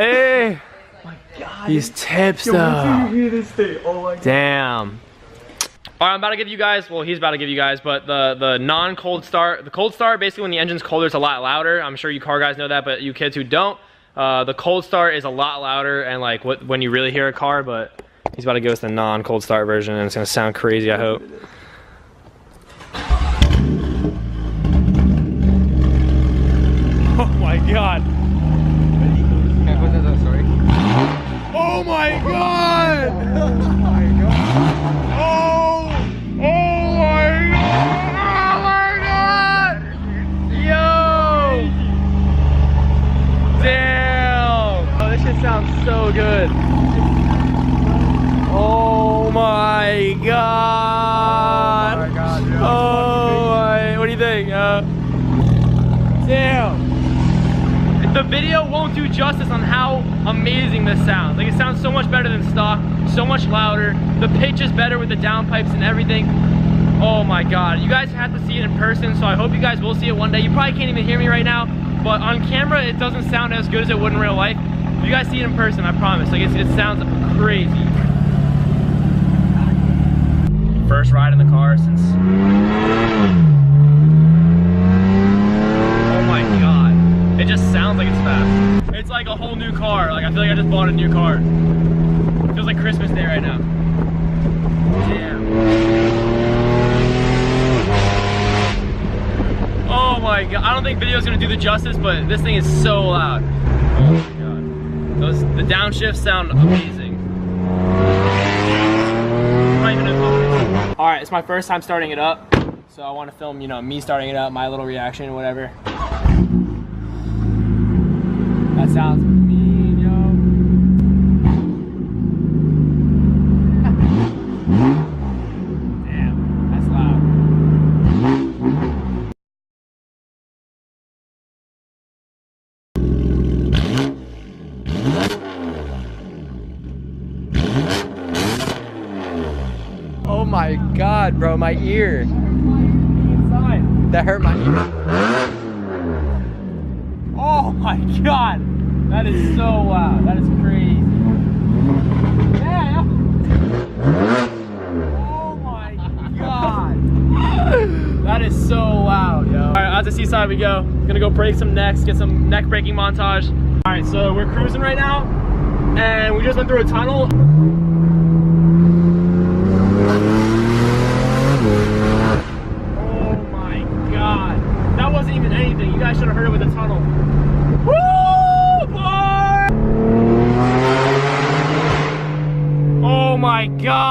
Hey. Oh my God. These tips though. Yo, you hear this thing? Oh my God. Damn. All right, I'm about to give you guys, well, he's about to give you guys, but the non-cold start, the cold start, basically when the engine's colder, it's a lot louder. I'm sure you car guys know that, but you kids who don't, the cold start is a lot louder and like when you really hear a car, but he's about to give us the non-cold start version and it's gonna sound crazy, I hope. Oh my God. Oh my God! Oh my God! Oh! Oh my God! Oh my God! Yo! Damn! Oh, this shit sounds so good. Oh my God! Oh my God, yeah. Oh my! What do you think? Damn! The video won't do justice on how amazing this sounds. Like, it sounds so much better than stock, so much louder. The pitch is better with the downpipes and everything. Oh my God, you guys have to see it in person, so I hope you guys will see it one day. You probably can't even hear me right now, but on camera it doesn't sound as good as it would in real life. If you guys see it in person, I promise, like it sounds crazy. First ride in the car since... Oh my God. It just sounds like it's fast. It's like a whole new car. Like, I feel like I just bought a new car. It feels like Christmas Day right now. Damn. Oh my God. I don't think video's gonna do the justice, but this thing is so loud. Oh my God. The downshifts sound amazing. Alright, it's my first time starting it up. So I want to film, you know, me starting it up, my little reaction, whatever. That sounds mean, yo. Damn, that's loud. Oh my God, bro, my ear. That hurt my ear. Oh my God, that is so loud. That is crazy. Yeah. Oh my God. That is so loud, yo. All right, out to Seaside we go. Gonna go break some necks, get some neck breaking montage. All right, so we're cruising right now, and we just went through a tunnel. Oh my God. That wasn't even anything. You guys should have heard it with the tunnel. Woo, boy! Oh my God.